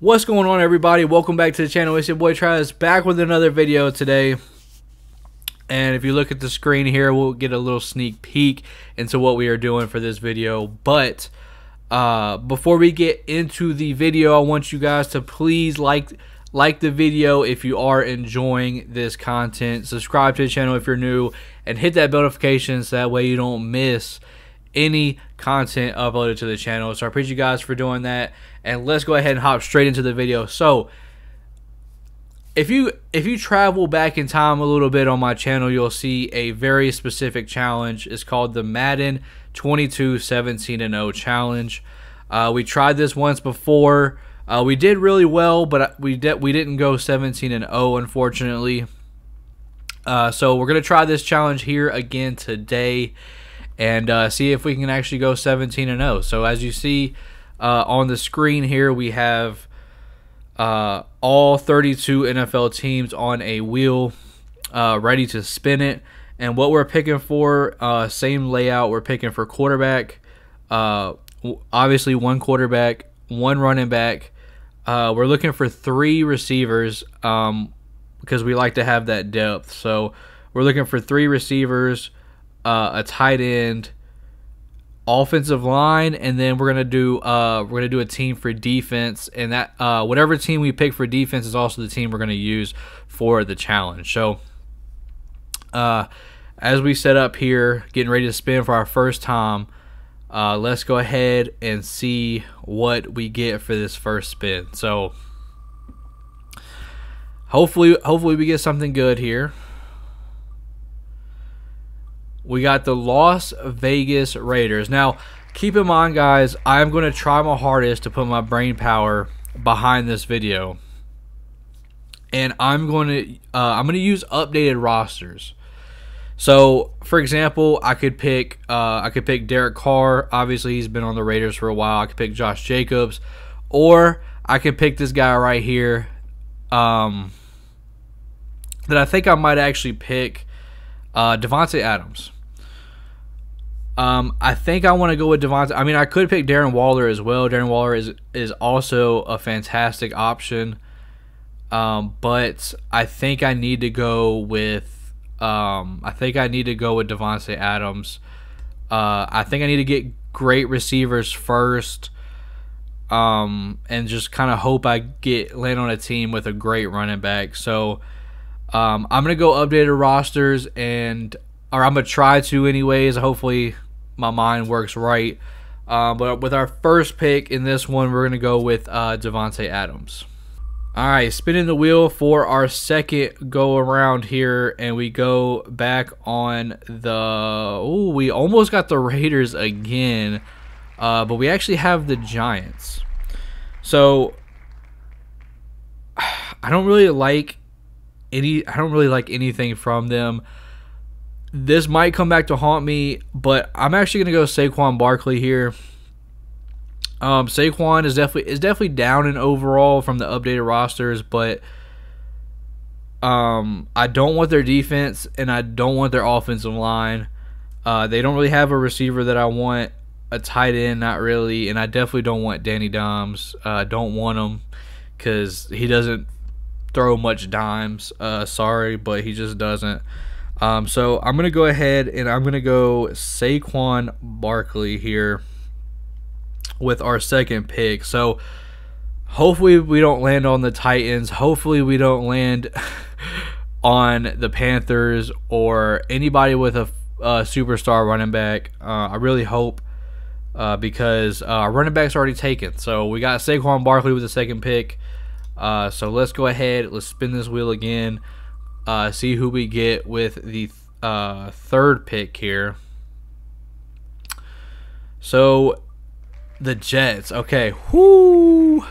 What's going on, everybody? Welcome back to the channel. It's your boy Travis, back with another video today. And if you look at the screen here, we'll get a little sneak peek into what we are doing for this video. But before we get into the video, I want you guys to please like the video if you are enjoying this content. Subscribe to the channel if you're new, and hit that bell notification so that way you don't miss any content uploaded to the channel. So I appreciate you guys for doing that, and let's go ahead and hop straight into the video. So if you travel back in time a little bit on my channel, you'll see a very specific challenge. It's called the Madden 22 17-0 challenge. We tried this once before. We did really well, but we didn't go 17-0, unfortunately. So we're gonna try this challenge here again today, and see if we can actually go 17-0. So as you see on the screen here, we have all 32 NFL teams on a wheel, ready to spin it. And what we're picking for, same layout, we're picking for quarterback, obviously one quarterback, one running back. We're looking for 3 receivers, because we like to have that depth. So we're looking for 3 receivers, a tight end, offensive line, and then we're gonna do a team for defense. And that whatever team we pick for defense is also the team we're gonna use for the challenge. So as we set up here, getting ready to spin for our first time, let's go ahead and see what we get for this first spin. So hopefully we get something good here. We got the Las Vegas Raiders. Now, keep in mind, guys, I'm going to try my hardest to put my brain power behind this video, and I'm going to use updated rosters. So, for example, I could pick Derek Carr. Obviously, he's been on the Raiders for a while. I could pick Josh Jacobs, or I could pick this guy right here. That I think I might actually pick Davante Adams. I think I want to go with Davante. I mean, I could pick Darren Waller as well. Darren Waller is also a fantastic option. But I think I need to go with Davante Adams. I think I need to get great receivers first, and just kind of hope I land on a team with a great running back. So I'm gonna go updated rosters, or I'm gonna try to anyways. Hopefully my mind works right. But with our first pick in this one, we're gonna go with Davante Adams. All right, spinning the wheel for our second go around here, and we go back on the. Oh, we almost got the Raiders again, but we actually have the Giants. So I don't really like anything from them. This might come back to haunt me, but I'm actually gonna go Saquon Barkley here. Saquon is definitely down in overall from the updated rosters, but I don't want their defense, and I don't want their offensive line. They don't really have a receiver that I want, a tight end, not really, and I definitely don't want Danny Dimes. Don't want him because he doesn't throw much dimes. Sorry, but he just doesn't. So I'm gonna go ahead and I'm gonna go Saquon Barkley here with our second pick. So hopefully we don't land on the Titans. Hopefully we don't land on the Panthers or anybody with a superstar running back. I really hope, because our running back's already taken. So we got Saquon Barkley with the second pick. So let's go ahead. Let's spin this wheel again. See who we get with the third pick here. So the Jets. Okay. Whoo. All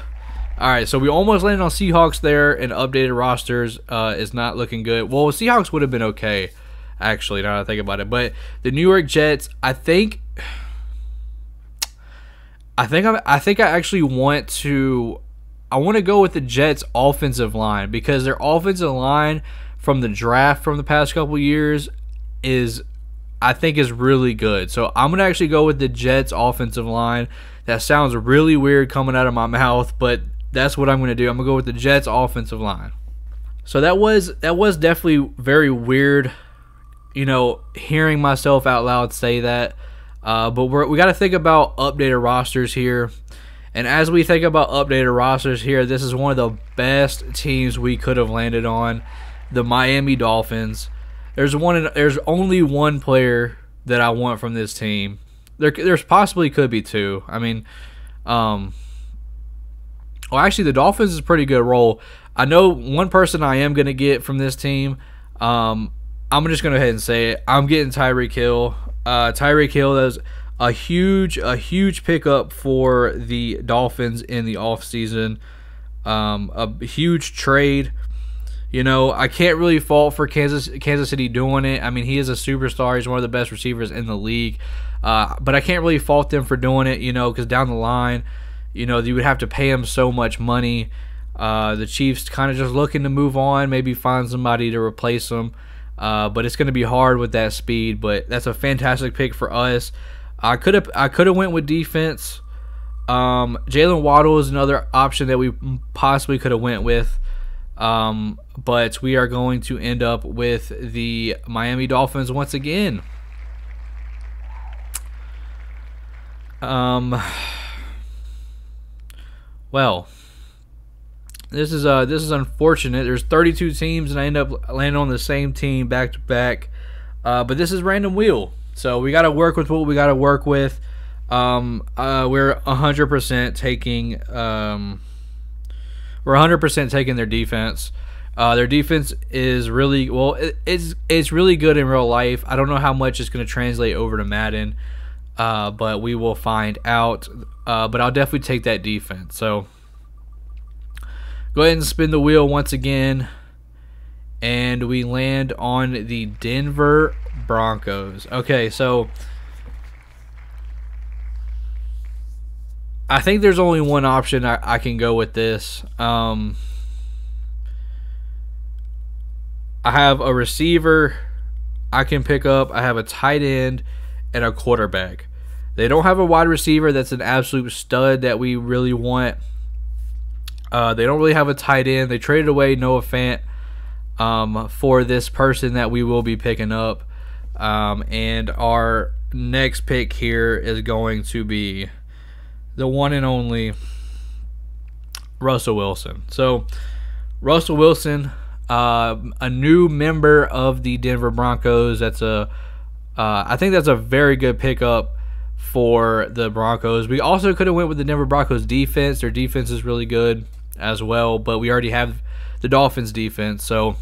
right. So we almost landed on Seahawks there, and updated rosters is not looking good. Well, Seahawks would have been okay, actually, now that I think about it. But the New York Jets, I think I actually want to. I want to go with the Jets' offensive line, because their offensive line from the draft from the past couple years I think is really good. So I'm going to actually go with the Jets' offensive line. That sounds really weird coming out of my mouth, but that's what I'm going to do. I'm going to go with the Jets offensive line. So that was definitely very weird, you know, hearing myself out loud say that. But we got to think about updated rosters here. And as we think about updated rosters here, this is one of the best teams we could have landed on, the Miami Dolphins. There's only one player that I want from this team. There's possibly could be two. I mean, well, actually, the Dolphins is a pretty good role. I know one person I am going to get from this team. I'm just going to go ahead and say it. I'm getting Tyreek Hill. Tyreek Hill is a huge pickup for the Dolphins in the offseason. A huge trade. You know, I can't really fault for Kansas City doing it. I mean, he is a superstar. He's one of the best receivers in the league. But I can't really fault them for doing it, you know, because down the line, you know, you would have to pay him so much money. The Chiefs kind of just looking to move on, maybe find somebody to replace him. But it's going to be hard with that speed. But that's a fantastic pick for us. I could have went with defense. Jalen Waddle is another option that we possibly could have went with. But we are going to end up with the Miami Dolphins once again. Well, this is unfortunate. There's 32 teams, and I end up landing on the same team back to back. But this is random wheel, so we got to work with what we got to work with. We're 100% taking. We're 100% taking their defense. Their defense is really well. It's really good in real life. I don't know how much it's going to translate over to Madden. But we will find out. But I'll definitely take that defense. So go ahead and spin the wheel once again. And we land on the Denver Broncos. Okay, so I think there's only one option I can go with this. I have a receiver I can pick up. I have a tight end and a quarterback. They don't have a wide receiver that's an absolute stud that we really want. They don't really have a tight end. They traded away Noah Fant for this person that we will be picking up. And our next pick here is going to be the one and only Russell Wilson. So Russell Wilson, a new member of the Denver Broncos. That's I think that's a very good pickup for the Broncos. We also could have went with the Denver Broncos defense. Their defense is really good as well, but we already have the Dolphins defense. So,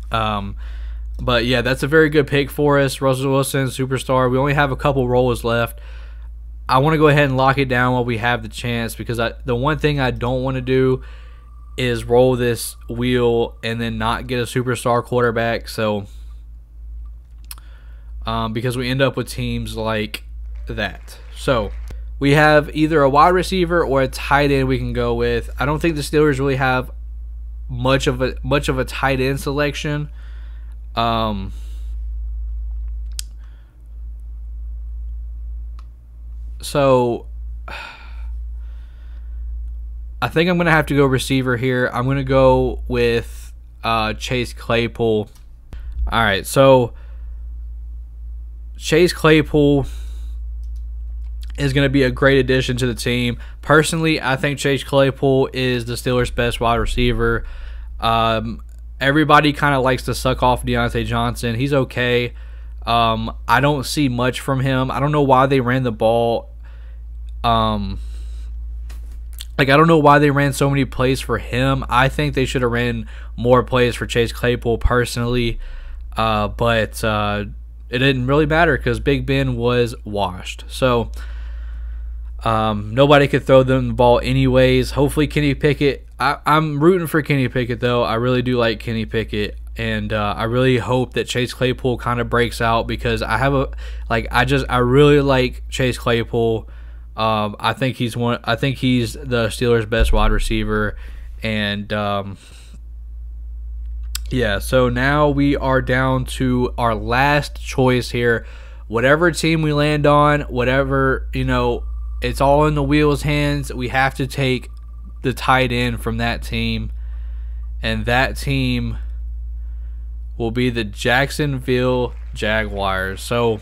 but yeah, that's a very good pick for us. Russell Wilson, superstar. We only have a couple roles left. I want to go ahead and lock it down while we have the chance, because the one thing I don't want to do is roll this wheel and then not get a superstar quarterback. So, because we end up with teams like that. So we have either a wide receiver or a tight end we can go with. I don't think the Steelers really have much of a tight end selection. So I think I'm going to have to go receiver here. I'm going to go with Chase Claypool. All right, so Chase Claypool is going to be a great addition to the team. Personally, I think Chase Claypool is the Steelers' best wide receiver. Everybody kind of likes to suck off Deontay Johnson. He's okay. I don't see much from him. I don't know why they ran the ball. I don't know why they ran so many plays for him. I think they should have ran more plays for Chase Claypool personally. But it didn't really matter because Big Ben was washed. So nobody could throw them the ball anyways. Hopefully Kenny Pickett. I'm rooting for Kenny Pickett though. I really do like Kenny Pickett, and I really hope that Chase Claypool kind of breaks out, because I really like Chase Claypool. I think he's the Steelers' best wide receiver, and yeah. So now we are down to our last choice here. Whatever team we land on, whatever, it's all in the wheel's hands. We have to take the tight end from that team, and that team will be the Jacksonville Jaguars. So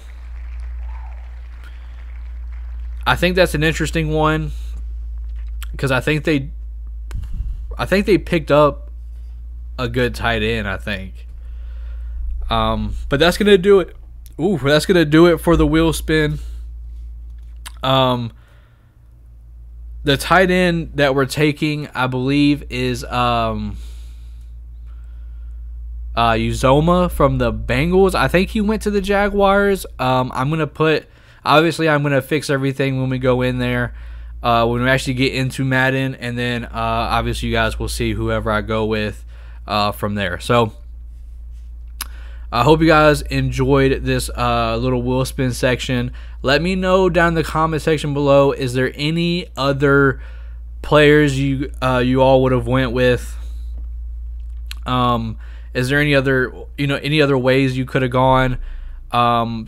I think that's an interesting one because I think they picked up a good tight end, I think. But that's gonna do it. Ooh, that's gonna do it for the wheel spin. The tight end that we're taking, I believe, is Uzoma from the Bengals. I think he went to the Jaguars. I'm gonna fix everything when we go in there, when we actually get into Madden, and then obviously you guys will see whoever I go with from there. So I hope you guys enjoyed this little wheel spin section. Let me know down in the comment section below, is there any other players you all would have went with? Is there any other ways you could have gone?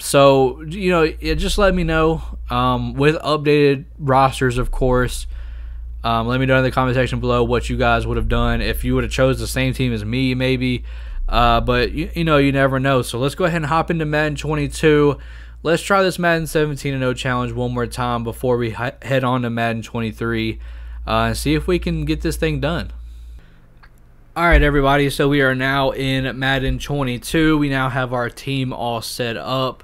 So just let me know with updated rosters, of course. Let me know in the comment section below what you guys would have done if you would have chose the same team as me, maybe. But you never know. So let's go ahead and hop into Madden 22. Let's try this Madden 17-0 challenge one more time before we head on to Madden 23 and see if we can get this thing done. Alright everybody, so we are now in Madden 22. We now have our team all set up.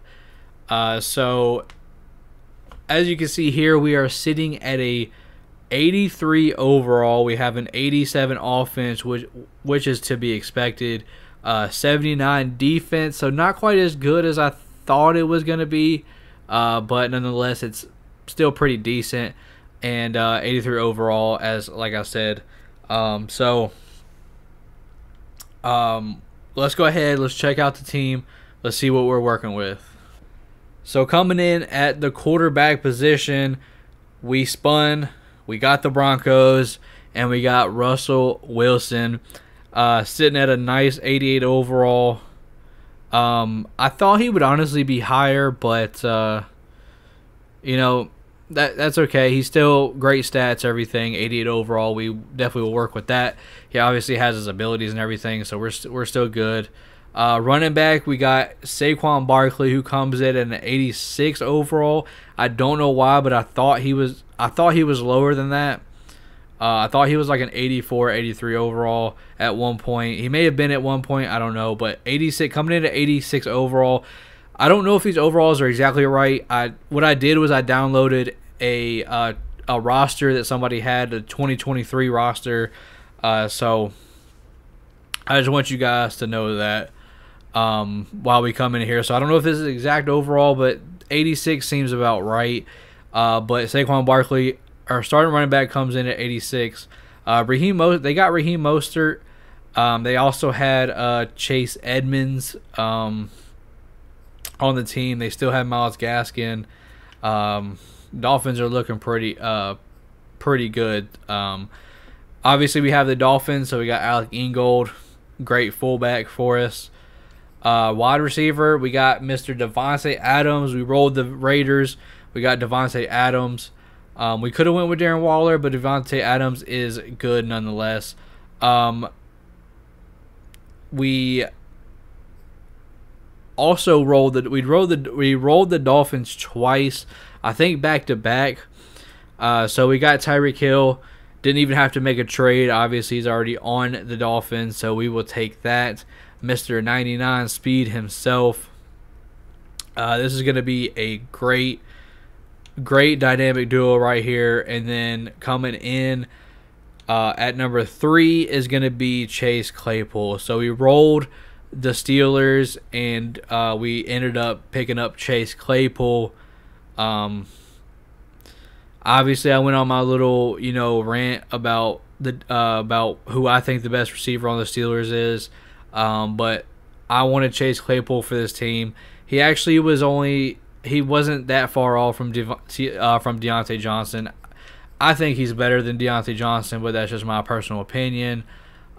So as you can see here, we are sitting at a 83 overall. We have an 87 offense, which is to be expected. 79 defense, so not quite as good as I thought it was going to be, but nonetheless it's still pretty decent. And 83 overall, as like I said. Let's go ahead, let's check out the team, let's see what we're working with. So coming in at the quarterback position, we got the Broncos, and we got Russell Wilson sitting at a nice 88 overall. I thought he would honestly be higher, but that's okay. He's still great stats, everything. 88 overall. We definitely will work with that. He obviously has his abilities and everything, so we're still good. Running back, we got Saquon Barkley, who comes in at an 86 overall. I don't know why, but I thought he was lower than that. I thought he was like an 84, 83 overall at one point. He may have been at one point, I don't know, but 86 coming in at 86 overall. I don't know if these overalls are exactly right. What I did was I downloaded a roster that somebody had, a 2023 roster. So I just want you guys to know that while we come in here. So I don't know if this is exact overall, but 86 seems about right. But Saquon Barkley, our starting running back, comes in at 86. They got Raheem Mostert. They also had Chase Edmonds on the team. They still have Myles Gaskin. Dolphins are looking pretty good. Obviously, we have the Dolphins, so we got Alec Ingold, great fullback for us. Wide receiver, we got Mr. Devontae Adams. We rolled the Raiders. We got Devontae Adams. We could have went with Darren Waller, but Devontae Adams is good nonetheless. We also rolled the Dolphins twice, I think back to back. So we got Tyreek Hill. Didn't even have to make a trade. Obviously, he's already on the Dolphins, so we will take that. Mr. 99 speed himself. This is going to be a great dynamic duo right here. And then coming in at number 3 is going to be Chase Claypool. So we rolled the Steelers, and we ended up picking up Chase Claypool. Obviously, I went on my little rant about who I think the best receiver on the Steelers is, but I wanted Chase Claypool for this team. He wasn't that far off from Deontay Johnson. I think he's better than Deontay Johnson, but that's just my personal opinion.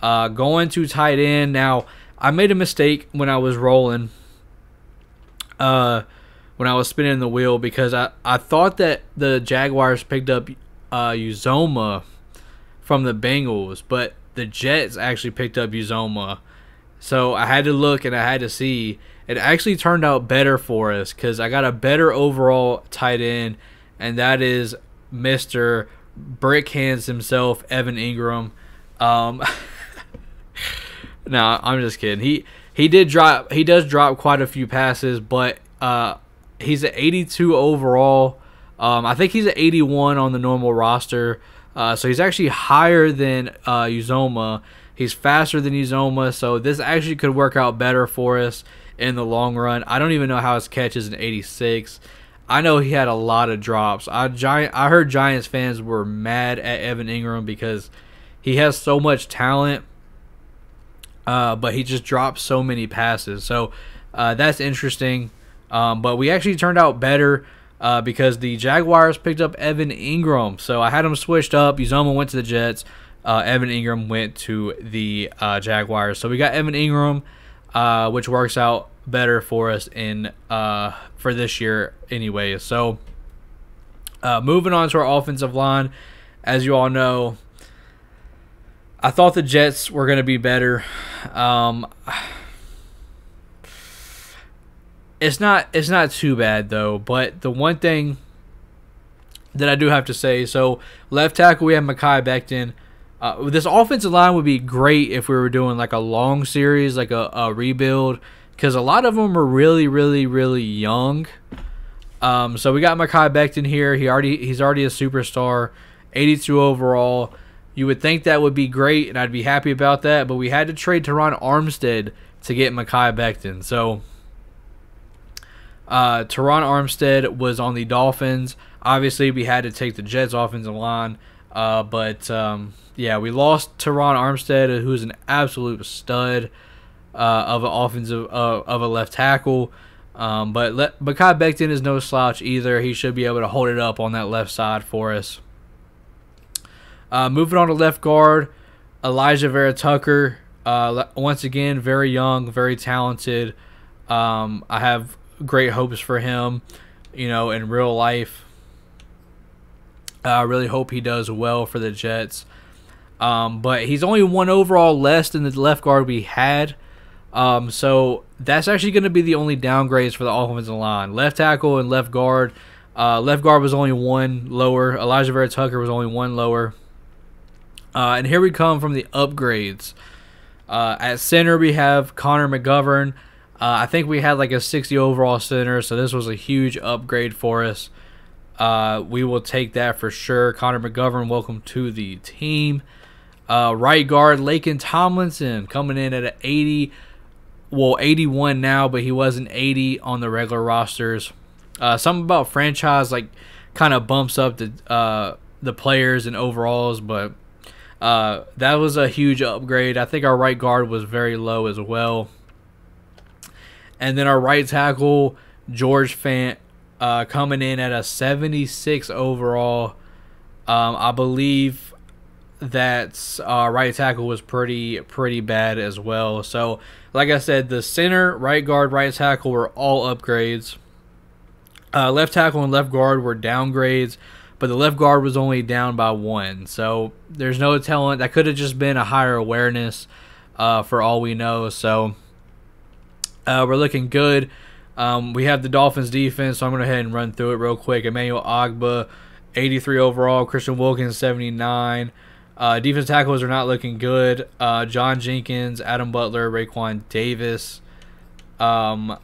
Going to tight end now. I made a mistake when I was rolling, when I was spinning the wheel, because I thought that the Jaguars picked up Uzoma from the Bengals, but the Jets actually picked up Uzoma. So I had to look and I had to see. It actually turned out better for us because I got a better overall tight end, and that is Mr. Brick Hands himself, Evan Ingram. No, I'm just kidding. He does drop quite a few passes, but he's at 82 overall. I think he's at 81 on the normal roster. So he's actually higher than Uzoma. He's faster than Uzoma, so this actually could work out better for us in the long run. I don't even know how his catch is an 86. I know he had a lot of drops. I heard Giants fans were mad at Evan Ingram because he has so much talent, but he just drops so many passes. So that's interesting. But we actually turned out better because the Jaguars picked up Evan Ingram. So I had him switched up. Uzoma went to the Jets. Evan Ingram went to the Jaguars. So we got Evan Ingram, which works out better for us for this year anyway. So moving on to our offensive line, as you all know, I thought the Jets were going to be better. It's not too bad though. But the one thing that I do have to say, so left tackle we have Mekhi Becton. This offensive line would be great if we were doing like a long series, like a rebuild, because a lot of them are really, really, really young. So we got Mekhi Becton here. He's already a superstar, 82 overall. You would think that would be great, and I'd be happy about that. But we had to trade Teron Armstead to get Mekhi Becton. So Teron Armstead was on the Dolphins. Obviously, we had to take the Jets offensive line. Yeah, we lost Teron Armstead, who's an absolute stud of an offensive of a left tackle. But Mekhi Becton is no slouch either. He should be able to hold it up on that left side for us. Moving on to left guard, Elijah Vera Tucker. Once again, very young, very talented. I have great hopes for him, in real life. I really hope he does well for the Jets. But he's only one overall less than the left guard we had. So that's actually going to be the only downgrades for the offensive line. Left tackle and left guard. Left guard was only one lower. Elijah Vera Tucker was only one lower. And here we come from the upgrades. At center, we have Connor McGovern. I think we had like a 60 overall center, so this was a huge upgrade for us. We will take that for sure. Connor McGovern, welcome to the team. Right guard, Laken Tomlinson, coming in at an 80. Well, 81 now, but he wasn't 80 on the regular rosters. Something about franchise kind of bumps up the players and overalls, but that was a huge upgrade. I think our right guard was very low as well. And then our right tackle, George Fant, coming in at a 76 overall. I believe that right tackle was pretty bad as well. So, like I said, the center, right guard, right tackle were all upgrades. Left tackle and left guard were downgrades, but the left guard was only down by 1. So there's no telling. That could have just been a higher awareness for all we know. So we're looking good. We have the Dolphins defense, so I'm going to go ahead and run through it real quick. Emmanuel Ogbah, 83 overall. Christian Wilkins, 79. Defense tackles are not looking good. John Jenkins, Adam Butler, Raekwon Davis. Andrew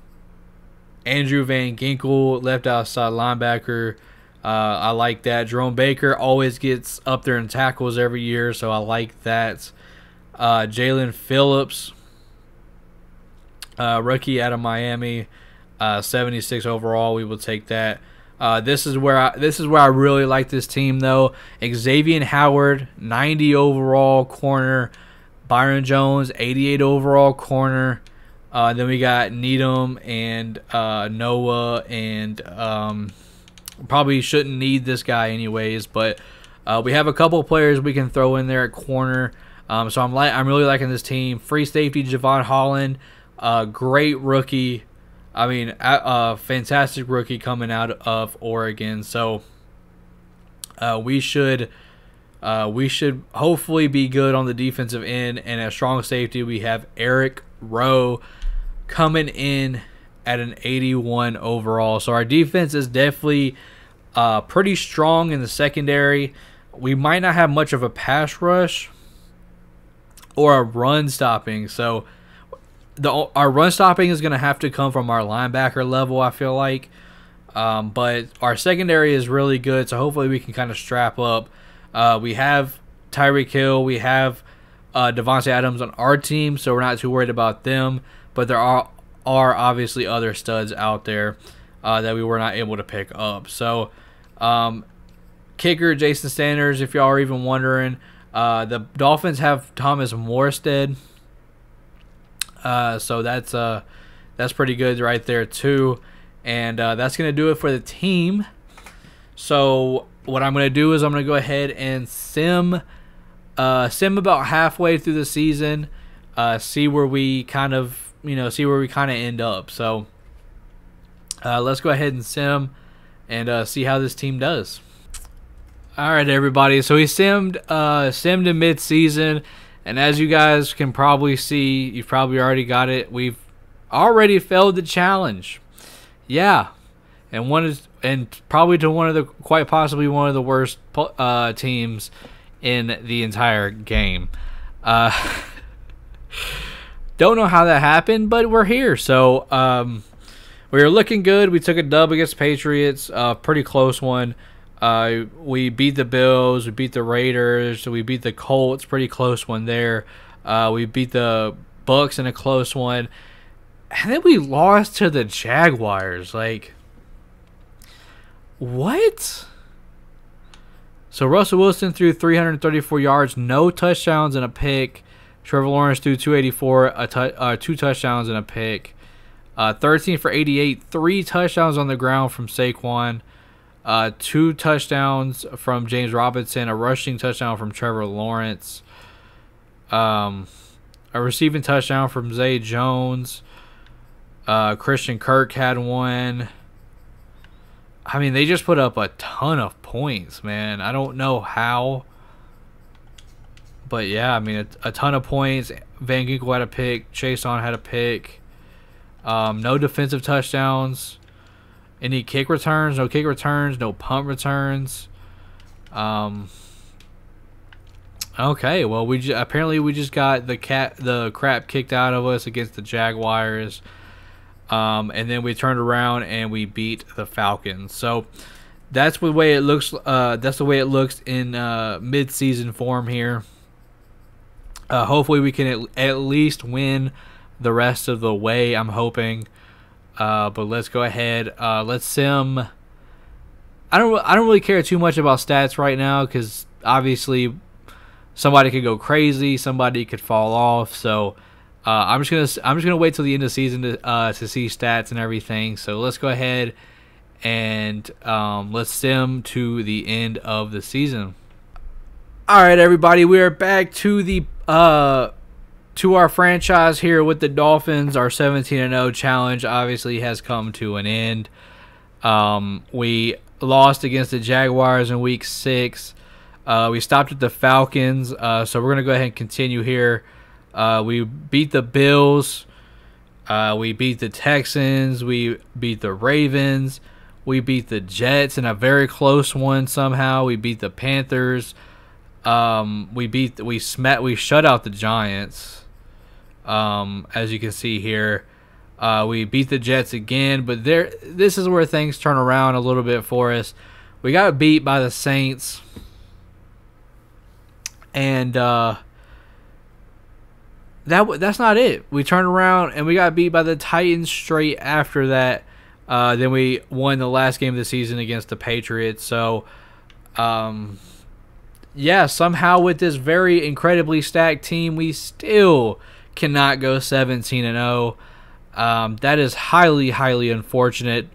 Van Ginkel, left outside linebacker. I like that. Jerome Baker always gets up there in tackles every year, so I like that. Jalen Phillips, rookie out of Miami, 76 overall. We will take that. This is where I really like this team though. Xavier Howard, 90 overall corner. Byron Jones, 88 overall corner. Then we got Needham and Noah, and probably shouldn't need this guy anyways, but we have a couple players we can throw in there at corner. So I'm really liking this team. Free safety Javon Holland, great rookie. I mean, a fantastic rookie coming out of Oregon. So we should We should hopefully be good on the defensive end. And at strong safety, we have Eric Rowe coming in at an 81 overall. So our defense is definitely pretty strong in the secondary. We might not have much of a pass rush or a run stopping. So our run stopping is going to have to come from our linebacker level, I feel like. But our secondary is really good, so hopefully we can kind of strap up. We have Tyreek Hill. We have Devontae Adams on our team, so we're not too worried about them. But there are obviously other studs out there that we were not able to pick up. So kicker, Jason Sanders, if y'all are even wondering. The Dolphins have Thomas Morstead. So that's pretty good right there too. And that's going to do it for the team. So what I'm going to do is I'm going to go ahead and sim about halfway through the season, see where we kind of end up. So let's go ahead and sim and see how this team does. All right, everybody. So we simmed in mid-season, and as you guys can probably see, you've probably already got it. We've already failed the challenge. Yeah, and probably to quite possibly one of the worst teams in the entire game. Don't know how that happened, but we're here. So we were looking good. We took a dub against Patriots, pretty close one. We beat the Bills, we beat the Raiders, we beat the Colts, pretty close one there. We beat the Bucks in a close one. And then we lost to the Jaguars. Like, what? So Russell Wilson threw 334 yards, no touchdowns and a pick. Trevor Lawrence threw 284, 2 touchdowns and a pick. 13 for 88, 3 touchdowns on the ground from Saquon. 2 touchdowns from James Robinson, a rushing touchdown from Trevor Lawrence. A receiving touchdown from Zay Jones. Christian Kirk had one. I mean, they just put up a ton of points, man. I don't know how. But, yeah, I mean, a ton of points. Van Ginkel had a pick. Chason had a pick. No defensive touchdowns. Any kick returns? No kick returns. No punt returns. Okay, well, apparently we just got the crap kicked out of us against the Jaguars. And then we turned around and we beat the Falcons. So that's the way it looks. That's the way it looks in mid-season form here. Hopefully we can at least win the rest of the way. I'm hoping. But let's go ahead. Let's sim. I don't really care too much about stats right now because obviously somebody could go crazy, somebody could fall off. So I'm just gonna wait till the end of the season to see stats and everything. So let's go ahead and let's sim to the end of the season. All right, everybody, we are back to our franchise here with the Dolphins. Our 17-0 challenge obviously has come to an end. We lost against the Jaguars in Week 6. We stopped at the Falcons, so we're gonna go ahead and continue here. We beat the Bills. We beat the Texans. We beat the Ravens. We beat the Jets in a very close one somehow. We beat the Panthers. We shut out the Giants. As you can see here, we beat the Jets again, but this is where things turn around a little bit for us. We got beat by the Saints, and that's not it. We turned around and we got beat by the Titans straight after that. Then we won the last game of the season against the Patriots. So, yeah, somehow with this very incredibly stacked team, we still cannot go 17-0. That is highly, highly unfortunate.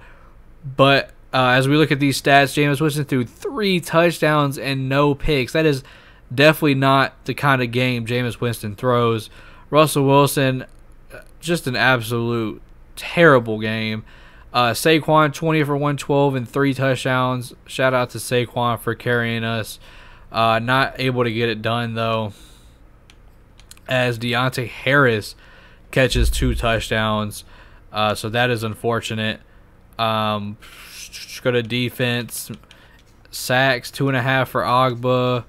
But as we look at these stats, Jameis Winston threw 3 touchdowns and no picks. That is definitely not the kind of game Jameis Winston throws. Russell Wilson, just an absolute terrible game. Saquon, 20 for 112 and 3 touchdowns. Shout out to Saquon for carrying us. Not able to get it done, though, as Deontay Harris catches 2 touchdowns. So that is unfortunate. Go to defense. Sacks, 2.5 for Ogba.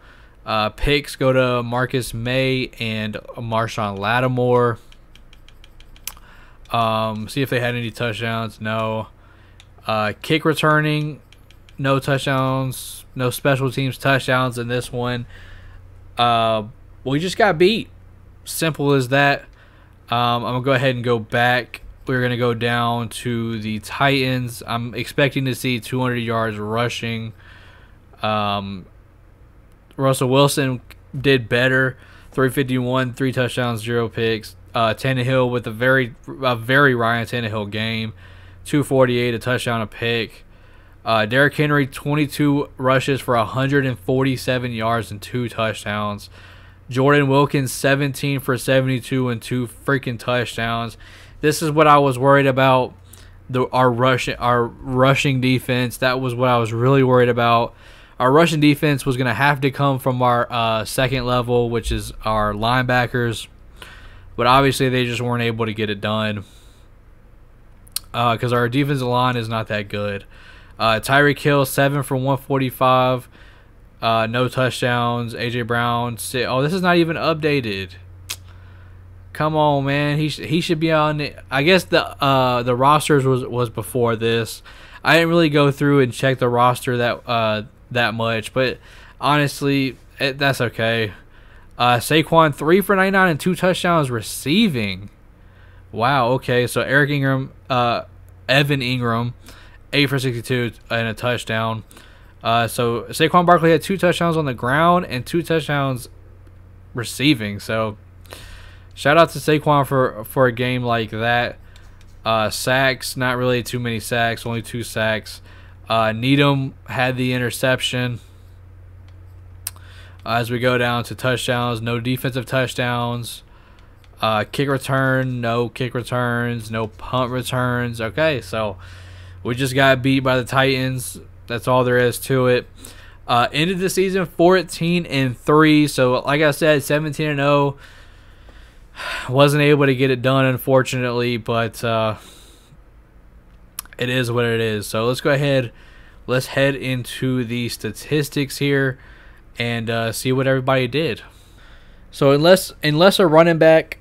Picks go to Marcus May and Marshawn Lattimore. See if they had any touchdowns. No. Kick returning, no touchdowns. No special teams touchdowns in this one. We just got beat. Simple as that. I'm going to go ahead and go back. We're going to go down to the Titans. I'm expecting to see 200 yards rushing. Russell Wilson did better. 351, 3 touchdowns, 0 picks. Tannehill with a very Ryan Tannehill game. 248, a touchdown, a pick. Derrick Henry, 22 rushes for 147 yards and 2 touchdowns. Jordan Wilkins, 17 for 72 and 2 freaking touchdowns. This is what I was worried about. Our rushing defense. That was what I was really worried about. Our rushing defense was going to have to come from our second level, which is our linebackers. But obviously they just weren't able to get it done because our defensive line is not that good. Tyreek Hill, 7 for 145. No touchdowns. A.J. Brown. Oh, this is not even updated. Come on, man. He should be on it. I guess the rosters was before this. I didn't really go through and check the roster that much, but honestly, that's okay. Saquon, 3 for 99 and 2 touchdowns receiving. Wow. Okay, so Evan Ingram, 8 for 62 and a touchdown. So Saquon Barkley had 2 touchdowns on the ground and 2 touchdowns receiving. So shout out to Saquon for a game like that. Sacks, not really too many sacks, only 2 sacks. Needham had the interception. As we go down to touchdowns, no defensive touchdowns. Kick return, no kick returns, no punt returns. Okay, so we just got beat by the Titans. That's all there is to it. Ended the season 14-3. So like I said, 17-0. Wasn't able to get it done, unfortunately, but it is what it is. So let's go ahead. Let's head into the statistics here and see what everybody did. So unless a running back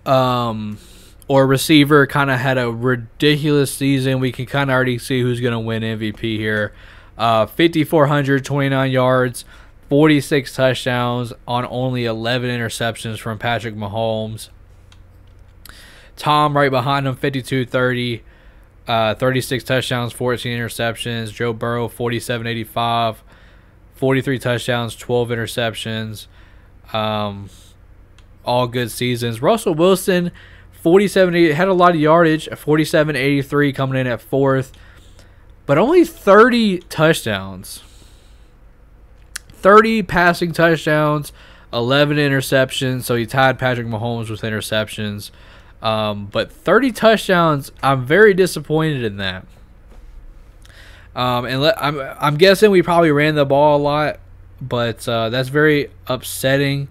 or receiver kind of had a ridiculous season, we can kind of already see who's going to win MVP here. 5,429 yards, 46 touchdowns on only 11 interceptions from Patrick Mahomes. Tom right behind him, 5,230, 36 touchdowns, 14 interceptions. Joe Burrow, 4,785, 43 touchdowns, 12 interceptions. All good seasons. Russell Wilson, 47, had a lot of yardage, 47-83 coming in at 4th, but only 30 touchdowns. 30 passing touchdowns, 11 interceptions, so he tied Patrick Mahomes with interceptions. But 30 touchdowns, I'm very disappointed in that. I'm guessing we probably ran the ball a lot, but that's very upsetting.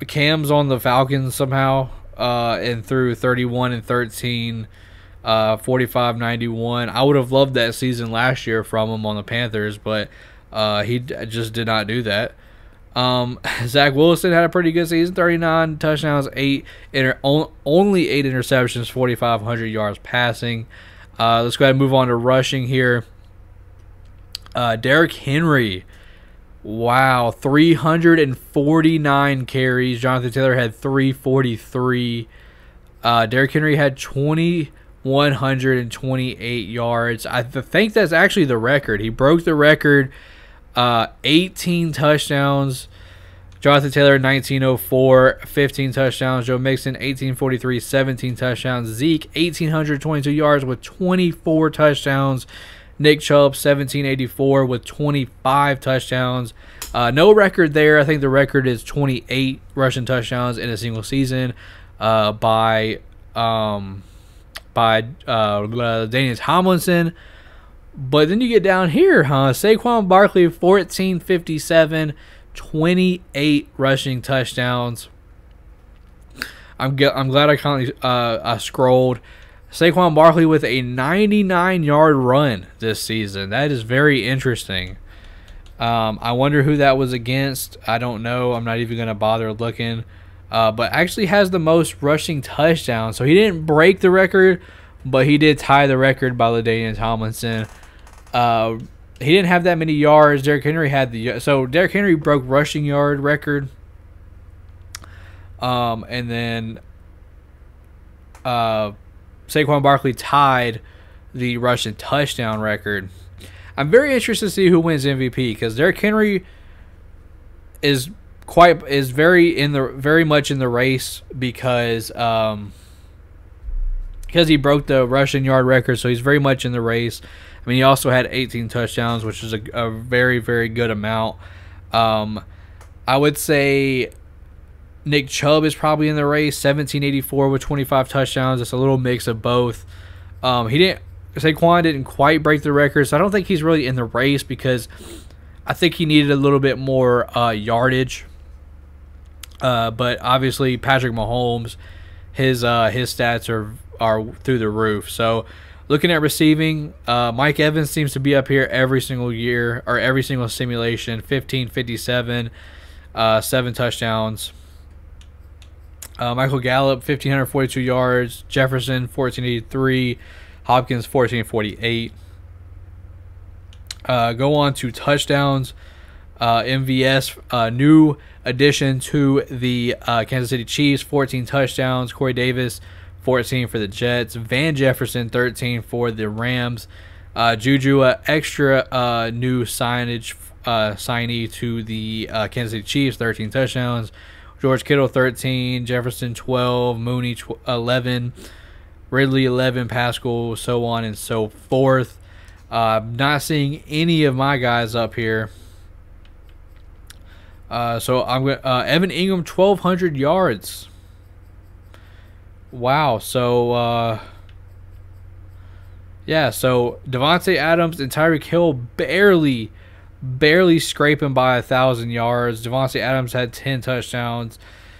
Cam's on the Falcons somehow, and threw 31 and 13, 45-91. I would have loved that season last year from him on the Panthers, but he just did not do that. Zach Wilson had a pretty good season, 39 touchdowns, only 8 interceptions, 4,500 yards passing. Let's go ahead and move on to rushing here. Derrick Henry, wow, 349 carries. Jonathan Taylor had 343. Derrick Henry had 2,128 yards. I think that's actually the record. He broke the record. 18 touchdowns. Jonathan Taylor, 1904, 15 touchdowns. Joe Mixon, 1843, 17 touchdowns. Zeke, 1,822 yards with 24 touchdowns. Nick Chubb, 1,784 with 25 touchdowns. No record there. I think the record is 28 rushing touchdowns in a single season by Daniel Tomlinson. But then you get down here, huh? Saquon Barkley, 1457, 28 rushing touchdowns. I'm glad I scrolled. Saquon Barkley with a 99-yard run this season. That is very interesting. I wonder who that was against. I don't know. I'm not even going to bother looking. But actually has the most rushing touchdowns. So he didn't break the record, but he did tie the record by LaDainian Tomlinson. He didn't have that many yards. Derrick Henry had Derrick Henry broke rushing yard record. And then Saquon Barkley tied the rushing touchdown record. I'm very interested to see who wins MVP because Derrick Henry is very much in the race because he broke the rushing yard record, so he's very much in the race. I mean, he also had 18 touchdowns, which is a very, very good amount. I would say Nick Chubb is probably in the race, 1784 with 25 touchdowns. It's a little mix of both. Saquon didn't quite break the record, so I don't think he's really in the race because I think he needed a little bit more yardage. But obviously Patrick Mahomes, his stats are through the roof. So looking at receiving, Mike Evans seems to be up here every single year or every single simulation. 1557, 7 touchdowns. Michael Gallup, 1,542 yards. Jefferson, 1,483. Hopkins, 1,448. Go on to touchdowns. MVS, new addition to the Kansas City Chiefs, 14 touchdowns. Corey Davis, 14 for the Jets. Van Jefferson, 13 for the Rams. Juju, extra new signee to the Kansas City Chiefs, 13 touchdowns. George Kittle, 13. Jefferson, 12. Mooney, 11. Ridley, 11. Pascal, so on and so forth. Not seeing any of my guys up here. So I'm going Evan Ingram, 1,200 yards. Wow. So yeah. So Devontae Adams and Tyreek Hill barely scraping by 1,000 yards. Devontae Adams had 10 touchdowns.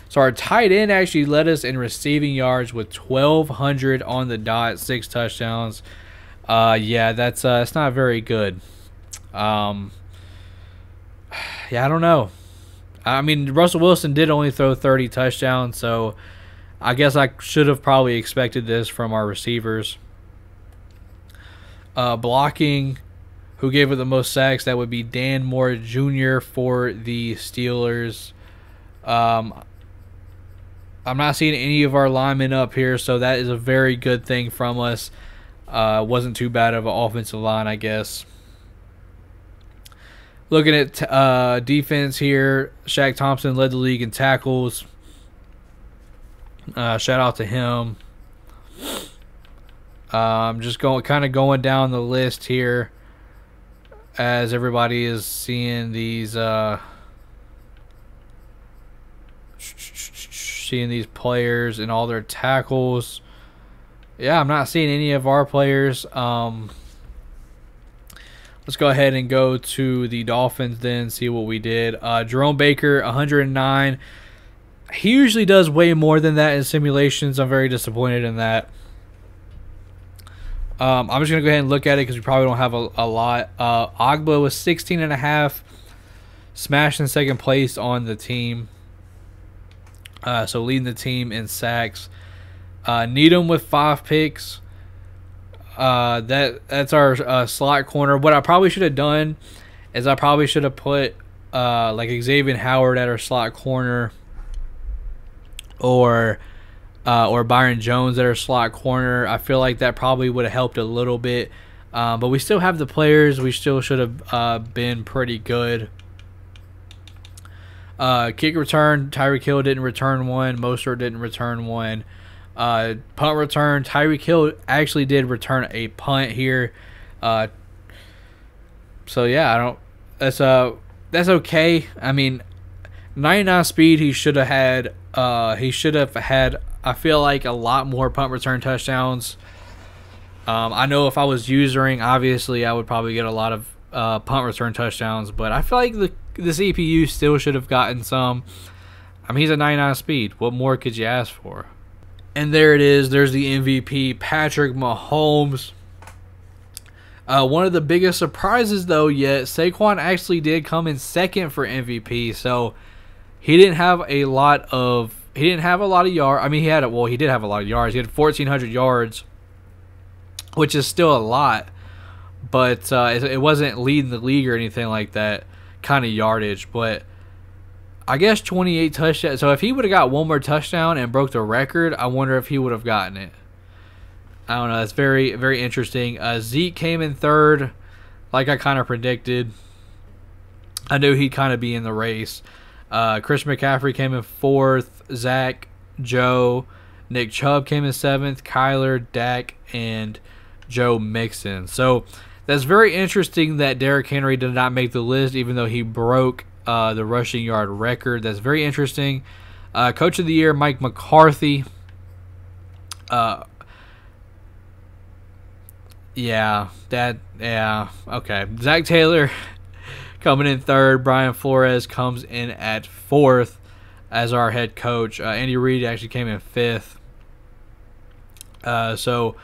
So our tight end actually led us in receiving yards with 1,200 on the dot, 6 touchdowns. Yeah, that's not very good. Yeah, I don't know. I mean, Russell Wilson did only throw 30 touchdowns, so I guess I should have probably expected this from our receivers. Blocking, who gave it the most sacks? That would be Dan Moore Jr. for the Steelers. I'm not seeing any of our linemen up here, so that is a very good thing from us. Wasn't too bad of an offensive line, I guess. Looking at defense here, Shaq Thompson led the league in tackles. Shout out to him. Just going down the list here as everybody is seeing these players and all their tackles. Yeah, I'm not seeing any of our players. Let's go ahead and go to the Dolphins then, see what we did. Jerome Baker, 109. He usually does way more than that in simulations. I'm very disappointed in that. I'm just going to go ahead and look at it because we probably don't have a lot. Agba was 16.5. Smashed in second place on the team. So leading the team in sacks. Needham with 5 picks. That's our slot corner. What I probably should have done is I probably should have put like Xavier Howard at our slot corner, or Byron Jones at our slot corner. I feel like that probably would have helped a little bit, but we still have the players. We still should have been pretty good. Kick return, Tyreek Hill didn't return one. Mostert didn't return one. Punt return, Tyreek Hill actually did return a punt here. So yeah, that's okay. I mean, 99 speed, he should have had I feel like a lot more punt return touchdowns. I know if I was usering, obviously I would probably get a lot of punt return touchdowns, but I feel like the CPU still should have gotten some. I mean, he's a 99 speed. What more could you ask for? And there it is. There's the MVP, Patrick Mahomes. One of the biggest surprises, though, yet Saquon actually did come in second for MVP. So he didn't have a lot of yards. I mean, he did have a lot of yards. He had 1,400 yards, which is still a lot, but it wasn't leading the league or anything like that kind of yardage. But I guess 28 touchdowns. So if he would have got one more touchdown and broke the record, I wonder if he would have gotten it. I don't know. That's very, very interesting. Zeke came in third, like I kind of predicted. I knew he'd kind of be in the race. Chris McCaffrey came in fourth. Zach, Joe, Nick Chubb came in seventh. Kyler, Dak, and Joe Mixon. So that's very interesting that Derrick Henry did not make the list, even though he broke the rushing yard record. That's very interesting. Coach of the Year, Mike McCarthy. Okay. Zach Taylor coming in third. Brian Flores comes in at fourth as our head coach. Andy Reid actually came in fifth. So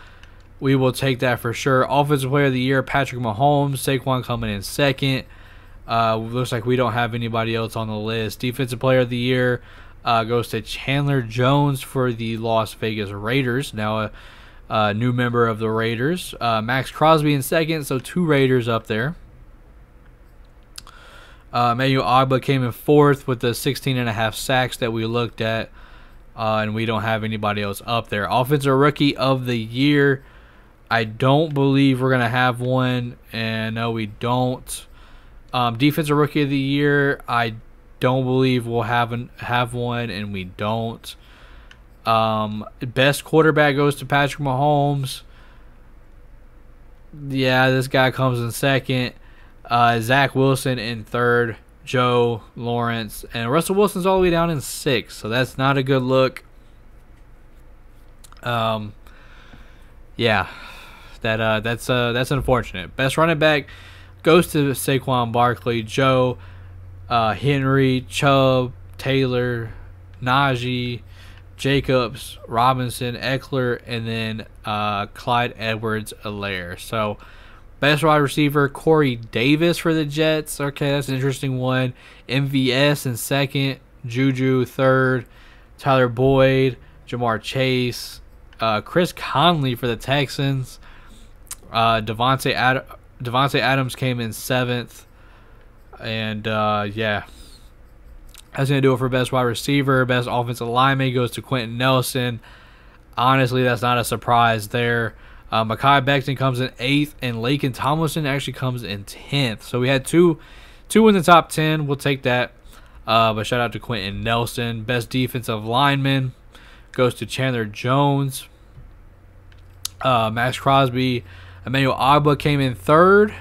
we will take that for sure. Offensive Player of the Year, Patrick Mahomes. Saquon coming in second. Looks like we don't have anybody else on the list. Defensive Player of the Year goes to Chandler Jones for the Las Vegas Raiders. Now a new member of the Raiders. Max Crosby in second, so 2 Raiders up there. Emmanuel Ogbah came in fourth with the 16.5 sacks that we looked at, and we don't have anybody else up there. Offensive Rookie of the Year, I don't believe we're going to have one, and no, we don't. Defensive Rookie of the Year, I don't believe we'll have one, and we don't. Best quarterback goes to Patrick Mahomes. Yeah, this guy comes in second. Zach Wilson in third. Joe Lawrence, and Russell Wilson's all the way down in sixth, so that's not a good look. Yeah, that's unfortunate. Best running back goes to Saquon Barkley, Joe, Henry, Chubb, Taylor, Najee, Jacobs, Robinson, Eckler, and then Clyde Edwards-Helaire. So best wide receiver, Corey Davis for the Jets. Okay, that's an interesting one. MVS in second, Juju third, Tyler Boyd, Jamar Chase, Chris Conley for the Texans. Devontae Adams came in seventh. And, yeah. That's going to do it for best wide receiver. Best offensive lineman goes to Quentin Nelson. Honestly, that's not a surprise there. Mekhi Becton comes in 8th, and Laken Tomlinson actually comes in 10th. So we had two in the top 10. We'll take that. But shout out to Quentin Nelson. Best defensive lineman goes to Chandler Jones. Max Crosby, Emmanuel Ogbah came in 3rd.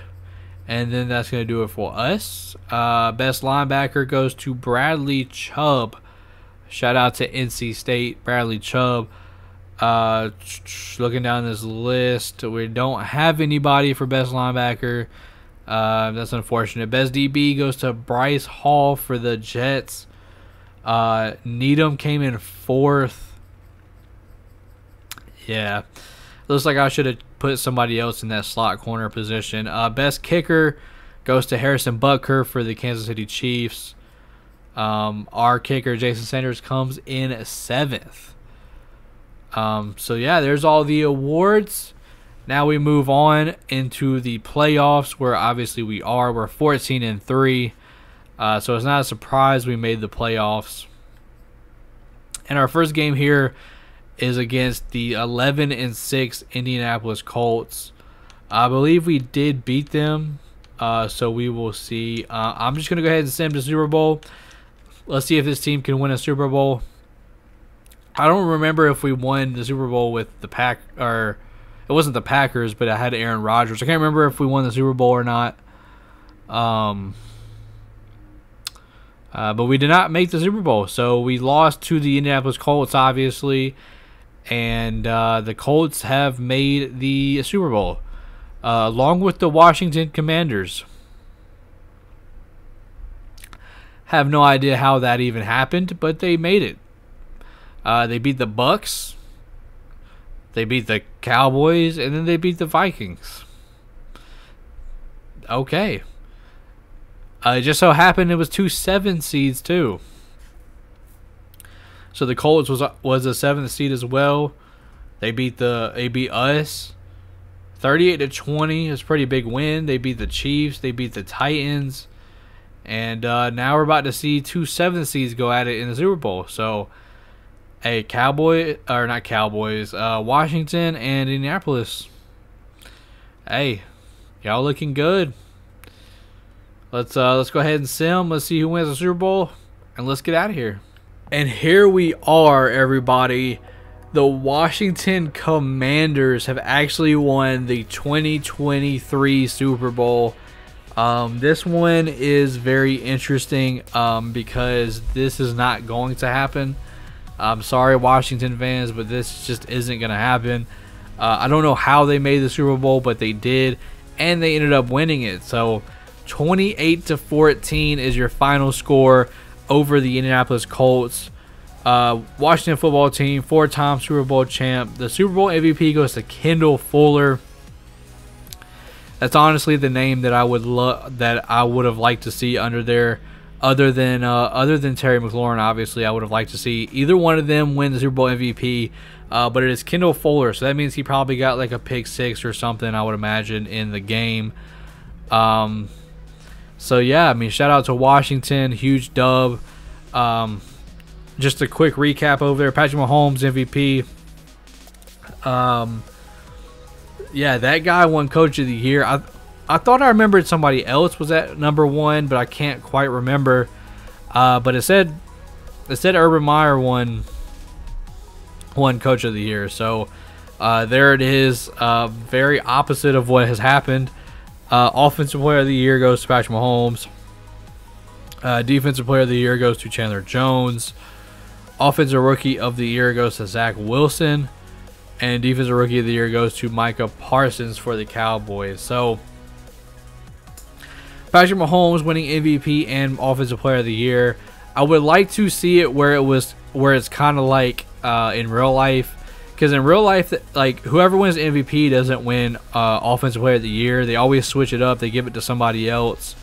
And then that's going to do it for us. Best linebacker goes to Bradley Chubb. Shout out to NC State, Bradley Chubb. Looking down this list, we don't have anybody for best linebacker. That's unfortunate. Best DB goes to Bryce Hall for the Jets. Needham came in 4th. Yeah. Looks like I should have put somebody else in that slot corner position. Best kicker goes to Harrison Butker for the Kansas City Chiefs. Our kicker, Jason Sanders, comes in 7th. So, yeah, there's all the awards. Now we move on into the playoffs, where obviously we are. We're 14-3. So it's not a surprise we made the playoffs. And our first game here is against the 11-6 Indianapolis Colts. I believe we did beat them, so we will see. I'm just going to go ahead and send them to Super Bowl. Let's see if this team can win a Super Bowl. I don't remember if we won the Super Bowl with the or it wasn't the Packers, but I had Aaron Rodgers. I can't remember if we won the Super Bowl or not. But we did not make the Super Bowl, so we lost to the Indianapolis Colts, obviously. and the Colts have made the Super Bowl, along with the Washington Commanders. Have no idea how that even happened, but they made it. They beat the Bucks, they beat the Cowboys, and then they beat the Vikings. Okay. It just so happened it was 2 7 seeds too. So the Colts was a 7th seed as well. They beat us 38-20. It's a pretty big win. They beat the Chiefs. They beat the Titans. And now we're about to see 2 7th seeds go at it in the Super Bowl. So, hey, Washington and Indianapolis. Hey, y'all looking good. Let's go ahead and sim. Let's see who wins the Super Bowl, and let's get out of here. And here we are, everybody. The Washington Commanders have actually won the 2023 Super Bowl. This one is very interesting because this is not going to happen. I'm sorry, Washington fans, but this just isn't going to happen. I don't know how they made the Super Bowl, but they did, and they ended up winning it. So 28-14 is your final score over the Indianapolis Colts. Washington football team, 4-time Super Bowl champ. The Super Bowl MVP goes to Kendall Fuller. That's honestly the name that I would have liked to see under there. Other than Terry McLaurin, obviously, I would have liked to see either one of them win the Super Bowl MVP. But it is Kendall Fuller, so that means he probably got like a pick 6 or something, I would imagine, in the game. So yeah, I mean, shout out to Washington, huge dub. Just a quick recap over there. Patrick Mahomes MVP. Yeah, that guy won Coach of the Year. I thought I remembered somebody else was at #1, but I can't quite remember. But it said Urban Meyer won Coach of the Year. So there it is. Very opposite of what has happened. Offensive Player of the Year goes to Patrick Mahomes. Defensive Player of the Year goes to Chandler Jones. Offensive Rookie of the Year goes to Zach Wilson. And Defensive Rookie of the Year goes to Micah Parsons for the Cowboys. So Patrick Mahomes winning MVP and Offensive Player of the Year. I would like to see it where it's kind of like in real life. Because in real life, like, whoever wins MVP doesn't win Offensive Player of the Year. They always switch it up. They give it to somebody else.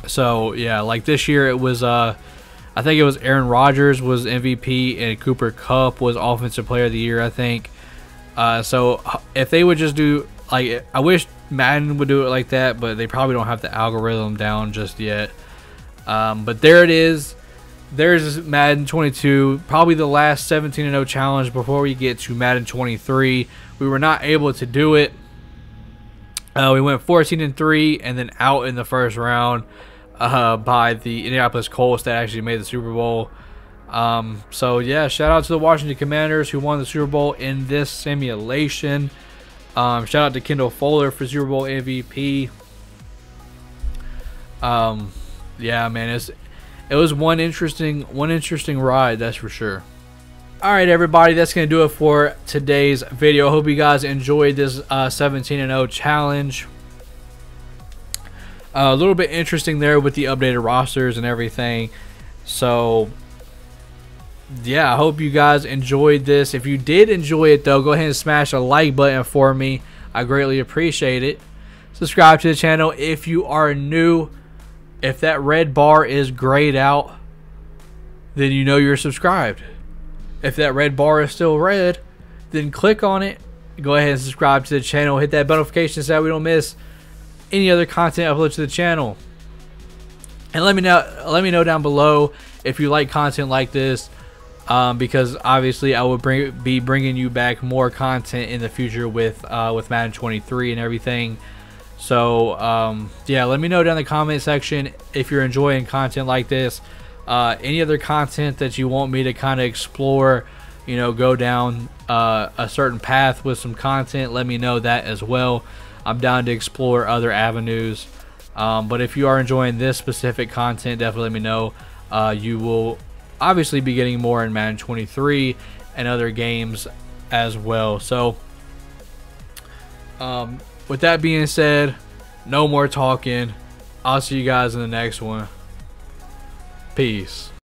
So yeah, like this year it was I think it was Aaron Rodgers was MVP and Cooper Kupp was Offensive Player of the Year, I think. So if they would just do, like, I wish Madden would do it like that, but they probably don't have the algorithm down just yet. But there it is. There's Madden 22, probably the last 17-0 challenge before we get to Madden 23. We were not able to do it. We went 14-3 and then out in the first round by the Indianapolis Colts that actually made the Super Bowl. So yeah, shout out to the Washington Commanders who won the Super Bowl in this simulation. Shout out to Kendall Fuller for Super Bowl MVP. Yeah, man, it was one interesting ride, that's for sure. Alright, everybody, that's going to do it for today's video. I hope you guys enjoyed this 17-0 challenge. A little bit interesting there with the updated rosters and everything. So yeah, I hope you guys enjoyed this. If you did enjoy it, though, go ahead and smash a like button for me. I greatly appreciate it. Subscribe to the channel if you are new. If that red bar is grayed out, then you know you're subscribed. If that red bar is still red, then click on it. Go ahead and subscribe to the channel. Hit that notification so that we don't miss any other content uploaded to the channel. And let me know down below if you like content like this, because obviously I will be bringing you back more content in the future with Madden 23 and everything. So yeah, let me know down in the comment section if you're enjoying content like this. Any other content that you want me to kind of explore, you know, go down a certain path with some content, let me know that as well. I'm down to explore other avenues. But if you are enjoying this specific content, definitely let me know. obviously be getting more in Madden 23 and other games as well. So with that being said, no more talking. I'll see you guys in the next one. Peace.